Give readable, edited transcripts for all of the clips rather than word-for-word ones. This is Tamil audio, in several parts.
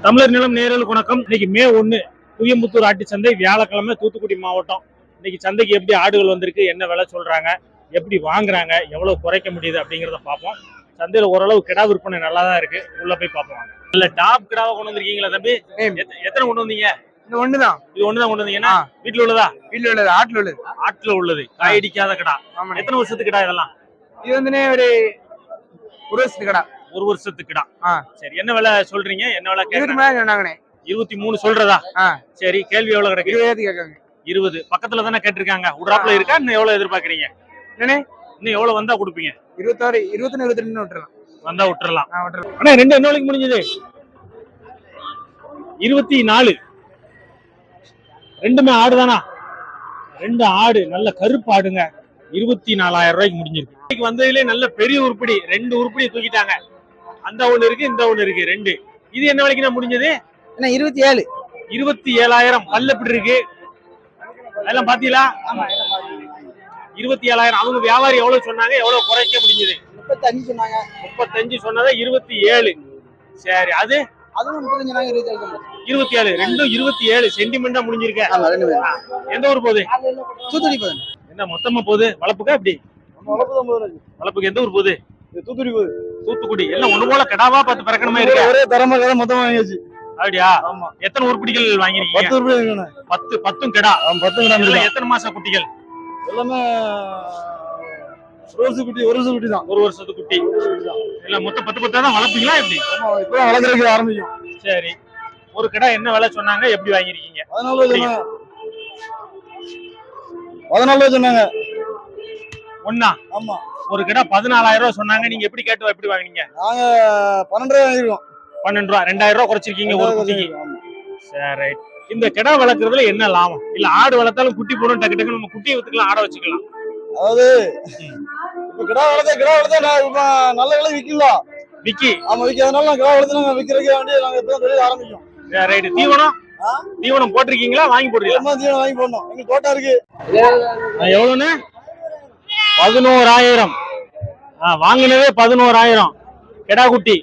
தமிழர் நிலம் நேயர்களுக்கு வணக்கம். இன்னைக்கு மே 1 புளியம்புத்தூர் ஆட்டு சந்தை, வியாழக்கிழமை, தூத்துக்குடி மாவட்டம். இன்னைக்கு சந்தைக்கு எப்படி ஆடுகள் வந்திருக்கு, என்ன விலை சொல்றாங்க, எப்படி வாங்குறாங்க, எவ்வளவு குறைக்க முடியுது அப்படிங்கிறத பார்ப்போம். சந்தையில ஓரளவு கிடா விற்பனை நல்லா தான் இருக்கு. உள்ள போய் பார்ப்போம். இல்ல டாப் கிடாவை கொண்டு வந்திருக்கீங்களா தம்பி? எத்தனை கொண்டு வந்தீங்க? இது ஒண்ணுதான். இது ஒண்ணுதான் கொண்டு வந்தீங்கன்னா வீட்டுல உள்ளதா? வீட்டுல உள்ளது, ஆட்டுல உள்ளது. ஆட்டுல உள்ளது, காயடிக்காத கிடா. எத்தனை வருஷத்துக்கு கிடா இதெல்லாம்? இது வந்து ஒரு வருஷத்துக்கு கிடா. ஒரு வருஷத்துக்கு கிடா. சரி, என்ன விலை சொல்றீங்க? என்ன விலை கேக்குறாங்க? 23 சொல்றதா? சரி, கேள்வி எவ்வளவு கிடக்கு? 20 கேட்காங்க. 20 பக்கத்துல தானே கேட்டிருக்காங்க. உடாப்ல இருக்கா? இன்னும் எவ்வளவு எதிர்பார்க்கறீங்க? இன்னும் எவ்வளவு வந்தா கொடுப்பீங்க? 26, 21, 22 விட்டுறலாம். வந்தா விட்டுறலாம். அண்ணா ரெண்டு என்ன விலைக்கு முடிஞ்சது? 24. ரெண்டுமே ஆடு தானா? ரெண்டு ஆடு, நல்ல கருப்பு ஆடுங்க. 24,000 ரூபாய்க்கு முடிஞ்சிருக்கு. இன்னைக்கு வந்ததுலேயே நல்ல பெரிய உருப்படி, ரெண்டு உருப்படி தூக்கிட்டாங்க. அந்த ஒண்ணு இருக்கு, இந்த ஒண்ணு இருக்கு, ரெண்டு. இது என்ன விலைக்கு நான் முடிஞ்சது? 27. 27,000. பல்ல எப்படி இருக்கு அதெல்லாம் பாத்தீங்களா? 27,000. அவங்க வியாபாரி எவ்வளவு சொன்னாங்க, எவ்வளவு குறைக்க முடிஞ்சது? 35 சொன்னாங்க. 35 சொன்னதா 27. சரி, அது 27. ரெண்டும் 27 சென்டிமெண்டா முடிஞ்சிருக்க. எந்த ஊர் போகுது? தூத்துக்குடி போகுது. என்ன மொத்தமா போகுது? வளப்புக்கா எப்படி? வளப்புக்கு எந்த ஊர் போகுது? தூத்துக்குடி போகுது. தூத்துக்குடி. எல்லாம் ஒண்ணு போல கிடாவா பார்த்து பிறக்கணுமா இருக்கு? ஒரே தரமா கடை மொத்தமா வாங்கியாச்சு. அப்படியா? எத்தனை உருப்படிகள் வாங்கிருக்கீங்க? 10 உருப்படி. 10 கிடா. 10 கிடா. எத்தனை மாச குட்டிகள்? எல்லாமே ஒரு வருஷம் குட்டி தான். ஒரு வருஷத்து குட்டி. இல்ல மொத்தம் 10 தான் வளர்ப்பீங்களா எப்படி? இப்பதான் வளர்க்கறதுக்கு ஆரம்பிக்கும். சரி, ஒரு கிடா என்ன விலை சொன்னாங்க, எப்படி வாங்கிருக்கீங்க? 14 சொன்னாங்க. ஒண்ணா? ஆமா. ஒரு கிடா 14,000 ரூபாய் சொன்னாங்க. நீங்க எப்படி கேட்டு எப்படி வாங்குனீங்க? நாங்க 12 ரூபாய் வாங்கிருக்கோம். 12 ரூபாய். 2,000 ரூபாய் குறைச்சிருக்கீங்க ஒரு குட்டிக்கு. சரி, இந்த கிடா வளர்க்கறதுல என்ன லாபம்? இல்ல ஆடு வளர்த்தாலும் குட்டி போடும், டக்கு டக்கு நம்ம குட்டியை வித்துக்கலாம், ஆட வச்சுக்கலாம். அதாவது இப்ப கிடா வளர்த்தா நல்ல விலை விக்கலாம். விக்கி? ஆமா, விக்கிறதுனால நான் கிடா வளர்த்து விக்கிறதுக்கு வேண்டிய நாங்க இப்ப தொழில் ஆரம்பிக்கும். ரைட். தீவனம் போட்டிருக்கீங்களா, வாங்கி போடுறீங்களா? தீவனம் வாங்கி போடணும். எங்க தோட்டம் இருக்கு. எவ்வளவுன்னு? 11,000. வாங்கினதே 11,000. கெடா குட்டி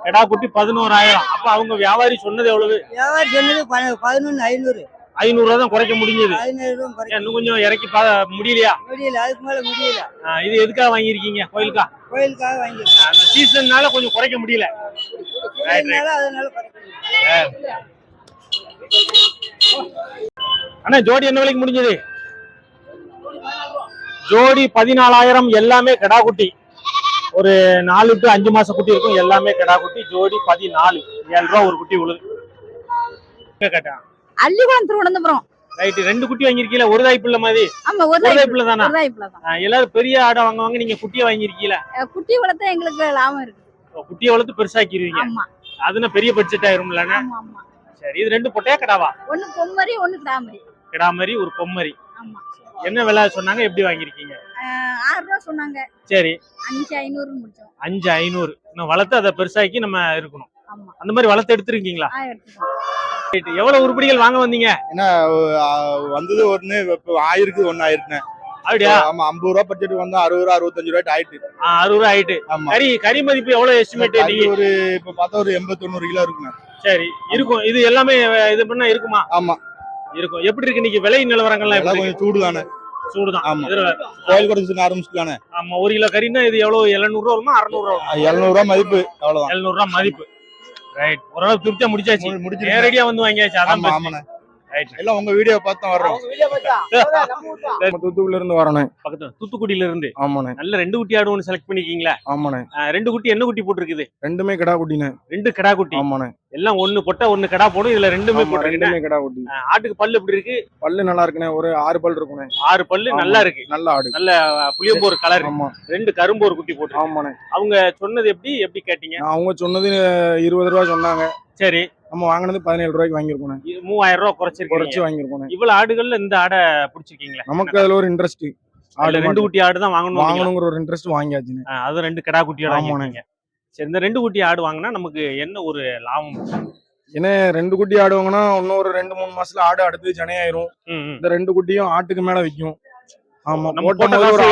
11,000. அப்ப அவங்க வியாபாரி சொன்னது எவ்வளவு? வியாபாரி சொன்னது 11,500. 500 ரூபாய் தான் குறைக்க முடிஞ்சது. 500 ரூபாய். இன்னும் கொஞ்சம் இறக்கி முடியலையா? முடியல, அதுக்கு மேல முடியல. இது எதுக்காக வாங்கிருக்கீங்க? கோயிலுக்காக வாங்கிருக்கீங்க. அந்த சீசன்னால கொஞ்சம் குறைக்க முடியல. அண்ணா ஜோடி என்ன விலைக்கு முடிஞ்சது? ஜோடி 14,000. எல்லாமே கிடா குட்டி. ஒரு 4 to 5 மாச குட்டி இருக்கும். எல்லாமே கிடா குட்டி. ஜோடி 14. 7 ரூபா ஒரு குட்டி உழுது. கேட்டா அள்ளிக்குளம் திருவனந்தபுரம். ரைட். 2 குட்டி வாங்கிருக்கீல? ஒரு தாய்ப்புள்ள மாதிரி? ஆமா, ஒரு தாய்ப்புள்ள தானா? ஒரு தாய்ப்புள்ள தான். எல்லாரும் பெரிய ஆடை வாங்குவாங்க, நீங்க குட்டியை வாங்கிருக்கீல? குட்டி வளர்த்தா எங்களுக்கு லாபம் இருக்கு. குட்டியை வளர்த்து பெருசாக்கிடுவீங்க. ஆமா. அதுனா பெரிய பட்ஜெட் ஆயிரும்ல. ஆமா ஆமா. சரி, இது 2 பொட்டையா கிடாவா? ஒன்னு பொம்மரி, ஒன்னு கிடாமரி. கிடாமரி, ஒரு பொம்மரி. ஆமா. என்ன விலை சொன்னாங்க, எப்படி வாங்கிருக்கீங்க? 6 ரூபாய் சொன்னாங்க. சரி, 5,500 முடிச்சோம். 5,500. இன்னும் வளர்த்து அதை பெருசாக்கி நம்ம இருக்கணும். ஆமா. அந்த மாதிரி வளர்த்து எடுத்துருக்கீங்களா? எடுத்துட்டோம். எவ்வளவு உருப்படிகள் வாங்க வந்தீங்க? என்ன வந்தது ஒண்ணு, ஆயிருக்கு ஒண்ணு ஆயிருக்குண்ணே. அப்படியா? ஆமா, 50 ரூபாய் பட்ஜெட் வந்தா 60 ரூபாய் 65 ரூபாய் ஆயிட்டு. 60 ரூபாய் ஆயிட்டு. கறி மதிப்பு எவ்வளவு எஸ்டிமேட்? ஒரு இப்ப பார்த்தா ஒரு 80-90 கிலோ இருக்குண்ணே. சரி, இருக்கும். இது எல்லாமே இது பண்ணா இருக்குமா? ஆமா, இருக்கும். எப்படி இருக்கு இன்னைக்கு விலை நிலவரங்கள்லாம்? கொஞ்சம் சூடுதானே? சூடுதான். ஆமா, கோயில் கூட ஆரம்பிச்சுக்கானே. ஆமா, 1 கிலோ கறின்னா இது எவ்வளவு? 700 ரூபா வருமா? 600 ரூபா? 700 ரூபாய் மதிப்பு. அவ்வளவுதான். 700 ரூபாய் மதிப்பு. ரைட். ஓரளவு திருப்தியா முடிச்சாச்சு. நேரடியா வந்து வாங்கியாச்சு. அதான் ஆமாண்ணே. எல்லாம் உங்க வீடியோ பார்த்து தான் வர்றோம். தூத்துக்குடியில இருந்து வரணும். பக்கத்துல தூத்துக்குடியில இருந்து. ஆமாண்ணே. நல்ல 2 குட்டி ஆடு ஒன்று செலக்ட் பண்ணிருக்கீங்களா? ஆமாண்ணே. 2 குட்டி என்ன குட்டி போட்டுருக்குது? ரெண்டுமே கிடா குட்டினே. 2 கிடா குட்டி. ஆமாண்ணே. எல்லாம் ஒண்ணு பொட்டை ஒண்ணு கிடா போடும். இதுல ரெண்டுமே கிடா குட்டி. ஆட்டுக்கு பல்லு எப்படி இருக்கு? பல்லு நல்லா இருக்குண்ணே. ஒரு 6 பல் இருக்குண்ணே. 6 பல்லு நல்லா இருக்கு. நல்ல ஆடு. நல்ல புளியம்போர் கலர். ஆமா. 2 கரும்போர் குட்டி போட்டு. ஆமாண்ணே. அவங்க சொன்னது எப்படி கேட்டீங்க? அவங்க சொன்னது 20 ரூபாய் சொன்னாங்க. சரி, நம்ம வாங்கினது 17 ரூபாய்க்கு வாங்கிருக்கோம். 3,000 ரூபாய் குறைச்சு வாங்கிருக்கோம். இவ்வளவு ஆடுகள்ல இந்த ஆடை பிடிச்சிருக்கீங்களா? நமக்கு அதுல ஒரு இன்ட்ரெஸ்ட். ஆடு 2 குட்டி ஆடு தான் வாங்கணுங்கிற ஒரு இன்ட்ரெஸ்ட் வாங்கியாச்சுங்க. அது 2 கிடா குட்டியோட வாங்கினீங்க. சரி, இந்த 2 குட்டி ஆடு வாங்கினா நமக்கு என்ன ஒரு லாபம்? ஏன்னா 2 குட்டி ஆடு வாங்கினா இன்னும் ஒரு 2-3 மாசத்துல ஆடு அடுத்து ஜனையாயிரும். இந்த 2 குட்டியும் ஆட்டுக்கு மேல விற்கும். ஆமா,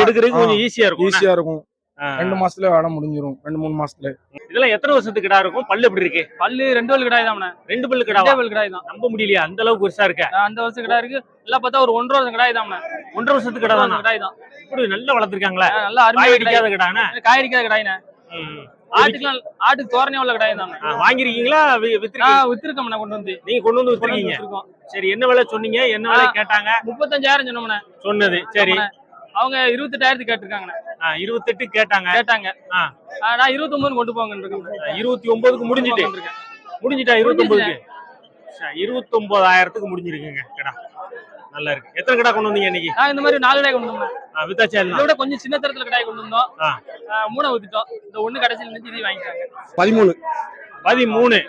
எடுக்கிறதுக்கு கொஞ்சம் ஈஸியா இருக்கும். 2 மாசத்துல வேலை முடிஞ்சிரும், 2-3 மாசத்துல. இதெல்லாம் எத்தனை வருஷத்துக்கு கிடா இருக்கும்? பல்லு எப்படி இருக்கு? பல்லு 2 பல்லு கிடாய் தான். 2 பல்லு கிடா? 2 பல்லு கிடாய் தான். நம்ப முடியலையா? அந்த அளவுக்கு பெருசா இருக்க? அந்த வருஷம் கிடாய் இருக்கு. எல்லாம் பார்த்தா ஒரு 1.5 வருஷம் கிடாய் தான். 1.5 வருஷத்துக்கு கிடா தானா? கிடாய் தான். இப்படி நல்லா வளர்த்திருக்காங்களே. நல்லா காய் அருமையா அடிக்காத கிடானே. காய் அடிக்காத கிடாய்னே. ஆட்டுக்கு தோரணையா உள்ள கிடாய் தான். வாங்கிருக்கீங்களா? வித்துருக்கீங்க? வித்துருக்கோம்ண்ணே கொண்டு வந்து. நீங்க கொண்டு வந்து வித்துருக்கீங்க. சரி, என்ன விலை சொன்னீங்க? என்ன விலை கேட்டாங்க? 35,000 சொன்னோம்ண்ணே. சொன்னது சரி. அவங்க 28,000 கேட்டிருக்காங்கண்ணே. 28 கேட்டாங்க. நான் 29 கொண்டு போங்கன்னு இருக்கேன். 29க்கு முடிஞ்சிட்டு முடிஞ்சிட்டா? 29க்கு 29,000க்கு முடிஞ்சிருக்குங்க கடா. நல்லா இருக்கு. எத்தனை கடா கொண்டு வந்தீங்க இன்னைக்கு? இந்த மாதிரி 4 கடாய் கொண்டு வந்தோம். வித்தாச்சா? இதை விட கொஞ்சம் சின்ன தரத்துல கடாய் கொண்டு வந்தோம். 3 ஊத்திட்டோம். இந்த 1 கடைசியில் நினைச்சு இதை வாங்கிட்டாங்க. 13.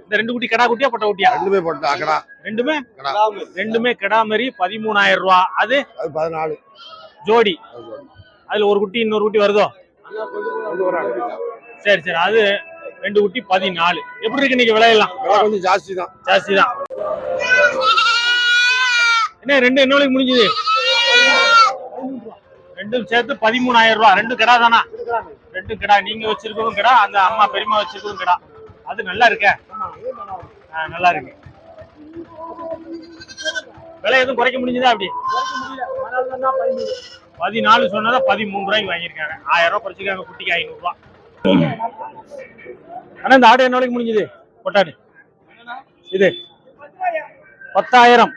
இந்த 2 குட்டி கடா குட்டியா பொட்டை குட்டியா? ரெண்டுமே போட்டா கடா. ரெண்டுமே கடா மாதிரி 13,000 ரூபா. அது 14 ஜோடி. அதுல ஒரு குட்டி இன்னொரு குட்டி வருதோ? சரி சரி. அது 2 குட்டி 14. எப்படி இருக்கு இன்னைக்கு விலையெல்லாம்? கொஞ்சம் ஜாஸ்தி தான். என்ன ரெண்டு என்ன விலைக்கு முடிஞ்சது? ரெண்டும் சேர்த்து 13,000 ரூபா. 2 கடா தானா? 2 கடா. நீங்க வச்சிருக்கதும் கடா, அந்த அம்மா பெரியம்மா வச்சிருக்கதும் கடா. அது நல்லா இருக்க? நல்லா இருக்கு. விலை எதுவும் குறைக்க முடிஞ்சதா? அப்படி 14 சொன்னதா 13 ரூபாய்க்கு வாங்கியிருக்காங்க. 1000 ரூபாய் குறைச்சிருக்காங்க. குட்டிக்கு 500 ரூபா. ஆனா இந்த ஆடு என்ன விலைக்கு முடிஞ்சது? பொட்டாடு இது 10,000.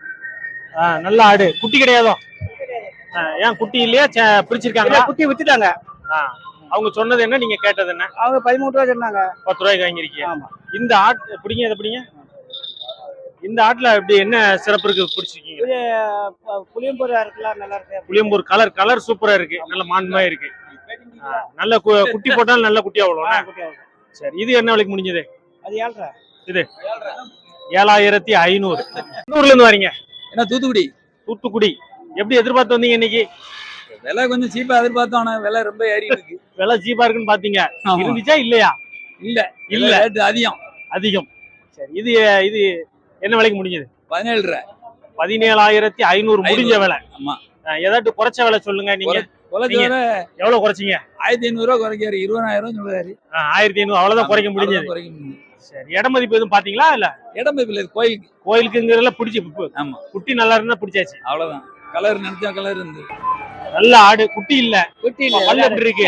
நல்ல ஆடு. குட்டி கிடையாதோ? ஏன் குட்டி இல்லையா? பிரிச்சிருக்காங்க. குட்டி வித்துட்டாங்க. அவங்க சொன்னது என்ன, நீங்க கேட்டது என்ன? அவங்க 13 ரூபாய் சொன்னாங்க. 10 ரூபாய்க்கு வாங்கிருக்கீங்க. இந்த ஆட்டு பிடிங்க, இதை பிடிங்க. இந்த ஆட்டுல இப்படி என்ன சிறப்பு இருக்கு பிடிச்சிருக்கீங்க? புளியம்பூர் இருக்குல்ல, நல்லா இருக்கு. புளியம்பூர் கலர் சூப்பரா இருக்கு. நல்ல மான்மா இருக்கு. நல்ல குட்டி போட்டாலும் நல்ல குட்டியா அவ்வளோ. சரி, இது என்ன விலைக்கு முடிஞ்சது? அது 7,500. இது 7,500. ஊர்ல இருந்து வரீங்க? என்ன தூத்துக்குடி. எப்படி எதிர்பார்த்து வந்தீங்க இன்னைக்கு? விலை கொஞ்சம் சீப்பா எதிர்பார்த்தோம். ஆனா விலை ரொம்ப ஏறி இருக்கு. விலை சீப்பா இருக்குன்னு பாத்தீங்க. இருந்துச்சா இல்லையா? இல்ல அதிகம். சரி, இது என்ன விலைக்கு முடிஞ்சது? 17,500. 17,500 முடிஞ்ச விலை. ஆமா. ஏதாட்டு குறைச்ச விலை சொல்லுங்க. நீங்க எவ்வளவு குறைச்சீங்க? 1,500 ரூபா குறைக்காரு. 20,000 சொல்லுவாரு. 1,500 அவ்வளவுதான் குறைக்க முடிஞ்சது. சரி, இட மதிப்பு எதுவும் பாத்தீங்களா? இல்ல இட மதிப்பு இல்ல. கோயிலுக்குங்கிறதுல பிடிச்சி. ஆமா, குட்டி நல்லா இருந்தா பிடிச்சாச்சு. அவ்வளவுதான். கலர் நினைச்சா கலர் இருந்து. நல்ல ஆடு. குட்டி இல்ல. பல்லு எப்படி இருக்கு?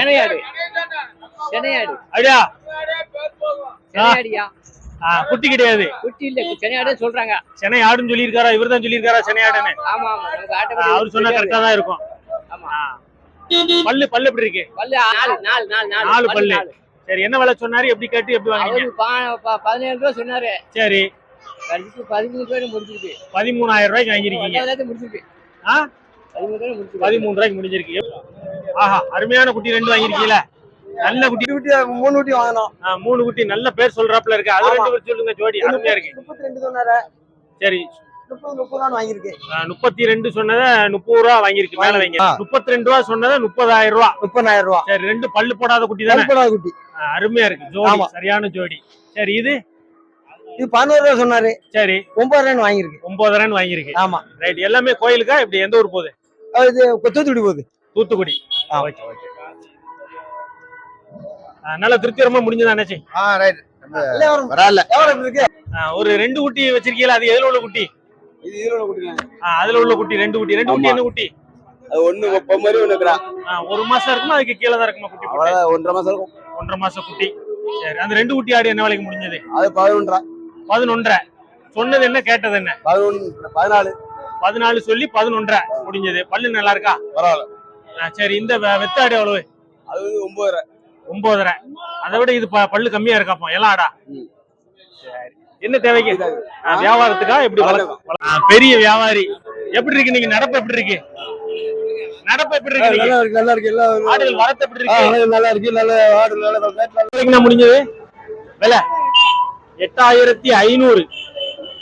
அப்படியா? குட்டி கிடையாது. குட்டி இல்ல, சென்னையாடு சொல்றாங்க. சென்னை ஆடுன்னு சொல்லியிருக்காரா? இவர் தான் சொல்லியிருக்காரா சென்னை ஆடுன்னு? அவர் சொன்னா கரெக்டா தான் இருக்கும். பல்லு எப்படி இருக்கு? 4 பல்லு. சரி, என்ன விலை சொன்னாரு? எப்படி கேட்டு எப்படி வாங்கினீங்க? 17 ரூபாய் சொன்னாரு. சரி, 13 ரூபாய் முடிஞ்சிருக்கு. 13,000 ரூபாய்க்கு வாங்கிருக்கீங்க. 13 ரூபாய்க்கு முடிஞ்சிருக்கு. ஆஹா, அருமையான குட்டி 2 வாங்கிருக்கீங்களா? நல்ல குட்டி. 3 குட்டி வாங்கணும். 3 குட்டி. நல்ல பேர் சொல்றாப்ல இருக்கு. அது 2 பேர் சொல்லுங்க. ஜோடி அருமையா இருக்கு. 32 சொன்னாரு. சரி, 30 வாங்கிருக்கு. 32 சொன்னத 30 ரூபா வாங்கிருக்கு. மேல வாங்கி 32 ரூபா சொன்னத 30,000 ரூபா. 30,000 ரூபா. சரி, 2 பல்லு போடாத குட்டி தானே? போடாத குட்டி. அருமையா இருக்கு. ஜோடி சரியான ஜோடி. சரி, இது 11 ரூபா சொன்னாரு. சரி, 9,000 வாங்கிருக்கு. 9,000 வாங்கிருக்கு. ஆமா. ரைட். எல்லாமே கோயிலுக்கா? இப்படி எந்த ஊர் போகுது? இது தூத்துக்குடி போகுது. தூத்துக்குடி. ஓகே. நல்ல திருப்திகரமா முடிஞ்சதா அண்ணாச்சி? ரைட். வரல. எவ்வளவு இருக்கு? ஒரு 2 குட்டி வச்சிருக்கீங்களா? அது எதுல உள்ள குட்டி? இது ஈரோடு குட்டிங்க. அதுல உள்ள குட்டி 2 குட்டி. 2 குட்டி என்ன குட்டி? அது ஒண்ணு பொம்மரி ஒண்ணு இருக்குடா. 1 மாசம் இருக்குமா? அதுக்கு கீழ தான் இருக்குமா குட்டி? அவ்வளவு 1.5 மாசம் இருக்கும். 1.5 மாசம் குட்டி. சரி, அந்த 2 குட்டி ஆடு என்ன விலைக்கு முடிஞ்சது? அது 11. 11. சொன்னது என்ன, கேட்டது என்ன? 14. 14 சொல்லி 11 முடிஞ்சது. பல்லு நல்லா இருக்கா? பரவாயில்ல. சரி, இந்த வெத்தாடு எவ்வளவு? அது 9,000. 9,000. அதை விட இது பல்லு கம்மியா இருக்காப்போ எல்லாம் ஆடா. சரி, என்ன தேவைக்கு? வியாபாரத்துக்கா? எப்படி? பெரிய வியாபாரி. எப்படி இருக்கு நீங்க? நடப்பு எப்படி இருக்கு? நடப்பு எப்படி இருக்கு? நல்லா இருக்கு. ஆடுகள் வரத்து எப்படி இருக்கு? நல்லா இருக்கு. நல்ல ஆடு நல்ல முடிஞ்சது. விலை 8,500.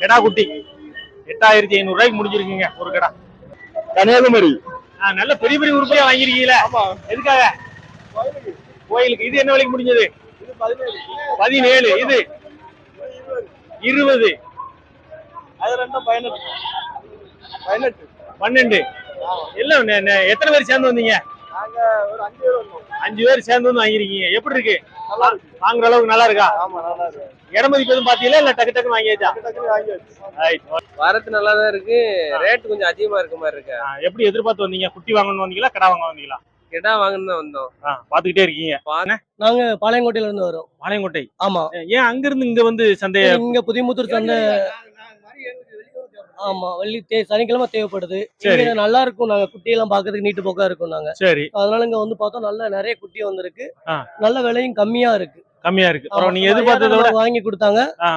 கெடா குட்டி 8,500 ரூபாய்க்கு முடிஞ்சிருக்கீங்க ஒரு கடா. கன்னியாகுமரி. நல்ல பெரிய பெரிய உருப்படியா வாங்கிருக்கீங்களா? எதுக்காக? கோயிலுக்கு. இது என்ன விலைக்கு முடிஞ்சது? 17. இது 20. அது ரெண்டும் 18. 12. எல்லாம் எத்தனை பேர் சேர்ந்து வந்தீங்க? ஒரு 5 பேர் வந்தோம். 5 பேர் சேர்ந்து வந்து வாங்கிருக்கீங்க. எப்படி இருக்கு? நல்லா இருக்கு. வாங்குற அளவுக்கு நல்லா இருக்கா? ஆமா நல்லா இருக்கு. இடமதிப்பு எதுவும் பாத்தீங்களா இல்ல டக்கு டக்குன்னு வாங்கியாச்சா? டக்குனு வாங்கியாச்சு. Right. வரத்து நல்லா தான் இருக்கு. ரேட் கொஞ்சம் அதிகமா இருக்க மாதிரி இருக்கு. எப்படி எதிர்பார்த்து வந்தீங்க? குட்டி வாங்கணும் வந்தீங்களா கடா வாங்க வந்தீங்களா? கிடா வாங்கன்னு தான் வந்தோம். பாத்துக்கிட்டே இருக்கீங்க. நாங்க பாளையங்கோட்டையில இருந்து வரோம். பாளையங்கோட்டை. ஆமா, ஏன் அங்க இருந்து இங்க வந்து சந்தைய இங்க புதியமுத்தூர் சந்தை. ஆமா, சனிக்கிழமை தேவைப்படுது. சரி. இங்க நல்லா இருக்கும். நாங்க குட்டியெல்லாம் பாக்குறதுக்கு நீட்டு போக்கா இருக்கும் நாங்க. சரி அதனால இங்க வந்து பார்த்தோம் நல்ல நிறைய குட்டி வந்திருக்கு. ஆ. நல்ல விலையும் கம்மியா இருக்கு. கம்மியா இருக்கு. ஆமா, பரவாயில்ல. நீங்க ஐயா தான் எதிர்பார்த்ததை விட நமக்கு வாங்கி கொடுத்தாங்க. ஆ,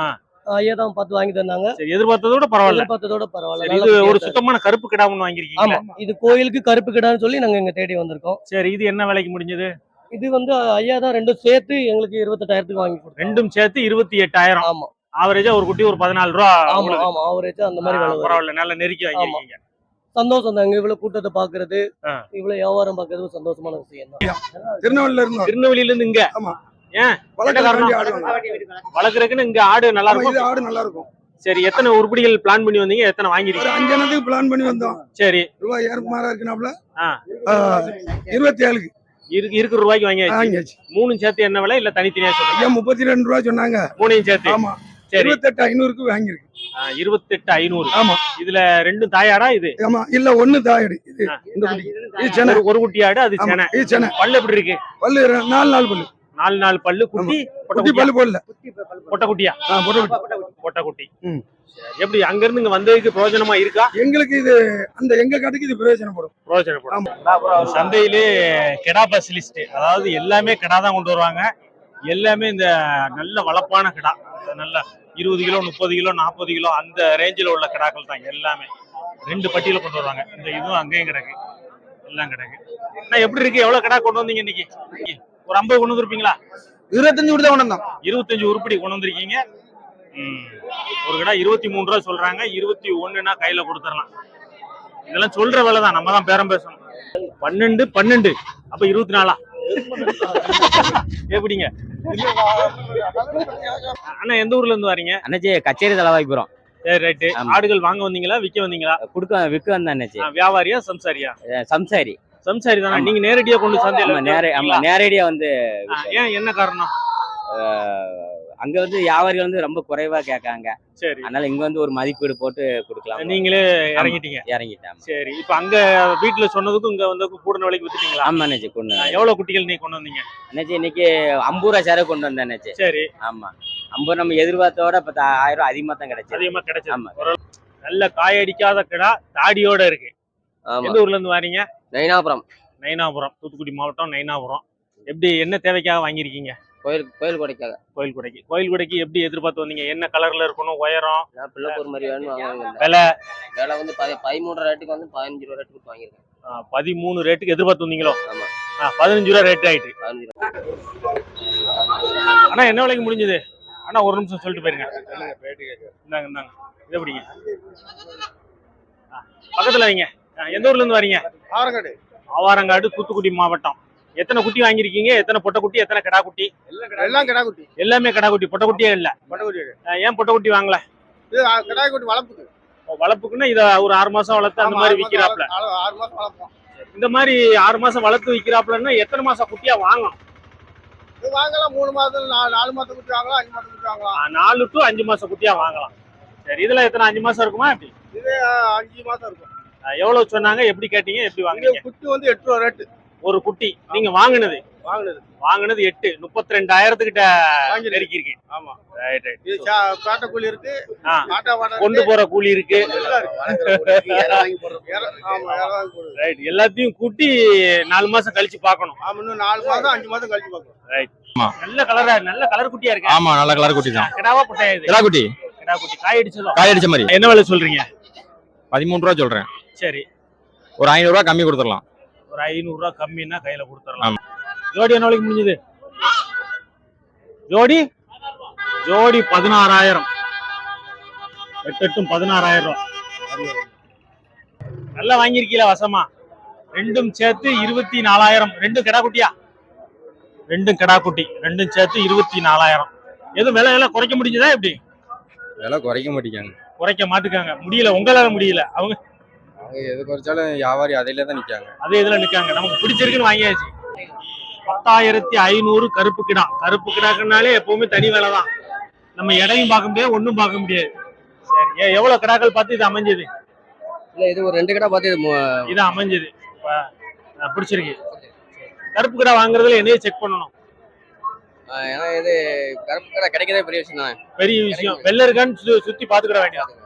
ஐயா தான் பார்த்து வாங்கி தந்தாங்க. சரி எதிர்பார்த்ததை விட பரவாயில்ல. எதிர்பார்த்ததோட பரவாயில்ல. சரி, நல்ல இது குட்டியா ஒரு இருக்கு. சுத்தமான கருப்பு கிடா ஒண்ணு வாங்கிருக்கீங்க. ஆமா, இது கோயிலுக்கு கருப்பு கிடான்னு சொல்லி நாங்க இங்க தேடி வந்திருக்கோம். சரி, இது என்ன விலைக்கு முடிஞ்சது? இது வந்து ஐயா தான் ரெண்டும் சேர்த்து எங்களுக்கு 28,000 வாங்கி கொடுத்தாங்க. ரெண்டும் சேர்த்து 28,000. ஆமா ஆவரேஜா ஒரு குட்டி ஒரு 14 ரூபா. ஆமா ஆமா, அவரேஜ் அந்த மாதிரி விலை வரும். பரவாயில்ல. நல்ல நெருக்கி வாங்கிருக்கீங்க. சந்தோஷம் தாங்க. இவ்வளவு கூட்டத்தை பாக்குறது, ஆ. இவ்வளவு வியாபாரம் பாக்குறது ஒரு சந்தோஷமான விஷயம் தான். திருநெல்வேலியில இருந்தோம். திருநெல்வேலியில இருந்து இங்க. ஆமா. ஏன்? வளர்க்க காரணம்? வேண்டிய ஆடு வாங்கணும். வளர்க்கறதுக்குன்னு இங்க ஆடு நல்லா ஆமா, இருக்கும். இது ஆடு நல்லா இருக்கும். சரி, எத்தனை உருப்படிகள் பிளான் பண்ணி வந்தீங்க? எத்தனை ஒரு வாங்கிருக்கீங்க? 5 எண்ணத்துக்கு பிளான் பண்ணி வந்தோம். சரி, ரூபாய் ஏறுமாறா இருக்குனாப்ல. ஆ. 27க்கு இருக்கிற ரூபாய்க்கு வாங்கியாச்சு. வாங்கியாச்சு. மூணும் சேர்த்து என்ன விலை இல்ல தனித்தனியா சொல்லுங்க? ஐயா 32 ரூபாய் சொன்னாங்க. மூணையும் சேர்த்து. ஆமா. சரி, 28,500க்கு வாங்கியிருக்கு. 28,500. ஆமா இதுல ரெண்டும் தாயாடா? இது ஆமா, இல்ல ஒண்ணு தாயடு. இது இந்த குட்டி. இது சென. ஒரு குட்டி ஆடு, அது ஆமா, சேனை. இது சென. பல்லு எப்படி இருக்கு? பல்லு 4 பல்லு. 4 பல்லு. குட்டி குட்டி பல்லு போடல. பொட்டை குட்டியா? போட்ட குட்டி. பொட்டை குட்டி. ம். எப்படி அங்க இருந்து இங்க வந்ததுக்கு பிரயோஜனமா இருக்கா? எங்களுக்கு இது அந்த எங்க காட்டுக்கு இது பிரயோஜனப்படும். பிரயோஜனப்படும். சந்தையிலே கெடா ஸ்பெஷலிஸ்ட், அதாவது எல்லாமே கெடா தான் கொண்டு வருவாங்க. எல்லாமே இந்த நல்ல வளப்பான கிடா, நல்ல 20 கிலோ 30 கிலோ 40 கிலோ அந்த ரேஞ்சில் உள்ள கிடாக்கள் தான் எல்லாமே. 2 பட்டியல கொண்டு வருவாங்க. இந்த இதுவும் அங்கேயும் கிடக்கு, எல்லாம் கிடக்கு. ஆனா எப்படி இருக்கு? எவ்வளவு கிடா கொண்டு வந்தீங்க இன்னைக்கு? ஒரு 50 கொண்டு வந்திருப்பீங்களா? 25 கூட கொண்டு வந்தோம். 25 உருப்படி கொண்டு வந்திருக்கீங்க. ஒரு கிடா 23 ரூபா சொல்றாங்க. 21னா கையில கொடுத்துடலாம். இதெல்லாம் சொல்ற வேலை தான், நம்ம தான் பேரம் பேசணும். 12 அப்ப 24. எப்படிங்க அண்ணா? எந்த ஊர்ல இருந்து வரீங்க? அண்ணாச்சி கச்சேரி தலைவாய்ப்புறோம். சரி, ரைட்டு. ஆடுகள் வாங்க வந்தீங்களா விக்க வந்தீங்களா? விற்க வந்தேன் அண்ணாச்சி. வியாபாரியா சம்சாரியா? சம்சாரி. சம்சாரி தானே. நீங்க நேரடியா கொண்டு சந்தையில? நேரடியா வந்து. ஏன், என்ன காரணம்? அங்க வந்து வியாபாரிகள் வந்து ரொம்ப குறைவா கேட்காங்க. சரி, அதனால இங்க வந்து ஒரு மதிப்பீடு போட்டு கொடுக்கலாம். நீங்களே இறங்கிட்டீங்க? இறங்கிட்டேன். சரி, இப்ப அங்க வீட்டுல சொன்னதுக்கும் இங்க வந்து கூடுன விலைக்கு வித்துட்டீங்களா? ஆமா அண்ணாச்சி. கொண்டு எவ்வளவு குட்டிகள் நீ கொண்டு வந்தீங்க? அண்ணாச்சி இன்னைக்கு 50 ரூபா சேர கொண்டு வந்தேன் அண்ணாச்சி. சரி. ஆமா, 50 நம்ம எதிர்பார்த்தோட 10,000 ரூபாய் அதிகமா தான் கிடைச்சது. அதிகமா கிடைச்சது. ஆமா. நல்ல காயடிக்காத கிடா, தாடியோட இருக்கு. எந்த ஊர்ல இருந்து வரீங்க? நைனாபுரம். நைனாபுரம், தூத்துக்குடி மாவட்டம் நைனாபுரம். எப்படி, என்ன தேவைக்காக வாங்கியிருக்கீங்க? கோயில் கொடைக்காக. கோயில் கொடைக்கு எப்படி எதிர்பார்த்து வந்தீங்க? என்ன கலர்ல இருக்கணும்? உயரம், பிள்ளைக்கு ஒரு மாதிரி வேணும் வாங்க. விலை வந்து 13 ரேட்டுக்கு வந்து 15 ரூபா ரேட்டுக்கு வாங்கியிருக்கேன். 13 ரேட்டுக்கு எதிர்பார்த்து வந்தீங்களோ? ஆமா. 15 ரூபா ரேட் ஆயிட்டு. 15 அண்ணா என்ன விலைக்கு முடிஞ்சது? அண்ணா ஒரு நிமிஷம் சொல்லிட்டு போயிருங்க. இந்தாங்க இது எப்படிங்க? பக்கத்துல வைங்க. எந்த ஊர்ல இருந்து வரீங்க? ஆவாரங்காடு, தூத்துக்குடி மாவட்டம். எத்தனை குட்டி வாங்கிருக்கீங்க? எத்தனை பொட்டை குட்டி, எத்தனை கிடா குட்டி? எல்லாம் கிடா குட்டி. எல்லாமே கிடா குட்டி, பொட்டை குட்டியே இல்ல. ஏன் பொட்டை குட்டி வாங்கல? இது கிடா குட்டி வளர்ப்புக்கு. வளர்ப்புக்குன்னா இத ஒரு 6 மாசம் வளர்த்து அந்த மாதிரி விக்கிறாப்ல. 6 மாசம் வளர்ப்போம். இந்த மாதிரி 6 மாசம் வளர்த்து விக்கிறாப்லன்னா எத்தனை மாசம் குட்டியா வாங்கணும்? இது வாங்கலாம் 3 மாசம் 4 மாசம் குட்டி வாங்கலாம், 5 மாசம் குட்டி வாங்கலாம். 4 to 5 மாசம் குட்டியா வாங்கலாம். சரி, இதுல எத்தனை 5 மாசம் இருக்குமா எப்படி? இது 5 மாசம் இருக்கும். எவ்வளவு சொன்னாங்க? எப்படி கேட்டீங்க? எப்படி வாங்குனீங்க? குட்டி வந்து 8 ரூபா ரேட்டு. ஒரு குட்டி நீங்க வாங்குனது 8, 32,000 கிட்ட நெருக்கி இருக்கு. ஆமா, ரைட். இது பேட்டை கூலி இருக்கு, கொண்டு போற கூலி இருக்கு. ரைட், எல்லாத்தையும் கூட்டி 4 மாசம் கழிச்சு பாக்கணும். ஆமா, இன்னும் 4 மாசம் 5 மாசம் கழிச்சு பாக்கணும். ரைட். நல்ல கலர் குட்டியா இருக்கு. ஆமா, நல்ல கலர் குட்டி தான். கிடாவா பொட்டையா இது? கிடா குட்டி. காய் அடிச்சதோ? காய் அடிச்ச மாதிரி. என்ன விலை சொல்றீங்க? 13 ரூபா சொல்றேன். சரி, ஒரு 500 ரூபா கம்மி கொடுத்துடலாம். ஒரு 500 ரூபா கம்மின்னா கையில கொடுத்துடலாம். ஜோடி என்ன விலைக்கு முடிஞ்சது? ஜோடி 16,000. 8 16,000 ரூபா. நல்லா வாங்கியிருக்கீங்களா வசமா? ரெண்டும் சேர்த்து 24,000. ரெண்டும் கிடா குட்டியா? ரெண்டும் கிடா குட்டி, ரெண்டும் சேர்த்து 24,000. எதுவும் விலை குறைக்க முடிஞ்சதா எப்படி? விலை குறைக்க மாட்டேங்காங்க. குறைக்க மாட்டுக்காங்க. முடியல, உங்களால முடியல. அவங்க எது குறைச்சாலும் வியாபாரி அதையில தான் நிக்காங்க. அதே இதுல நிக்காங்க. நமக்கு பிடிச்சிருக்குன்னு வாங்கியாச்சு. 10,500 கருப்பு கிடா. கருப்பு கிடாக்குனாலே எப்பவுமே தனி வேலை தான். நம்ம எடையும் பார்க்க முடியாது, ஒண்ணும் பார்க்க முடியாது. சரி, எவ்வளவு கிடாக்கள் பார்த்து இது அமைஞ்சது? இல்ல இது ஒரு 2 கடை பார்த்து இது அமைஞ்சது. பிடிச்சிருக்கு. கருப்பு கிடா வாங்குறதுல என்னைய செக் பண்ணணும். ஏன்னா இது கருப்பு கடை கிடைக்கிறதே பெரிய விஷயம் தான். பெரிய விஷயம். வெள்ளை இருக்கான்னு சுத்தி பாத்துக்கிட வேண்டியது.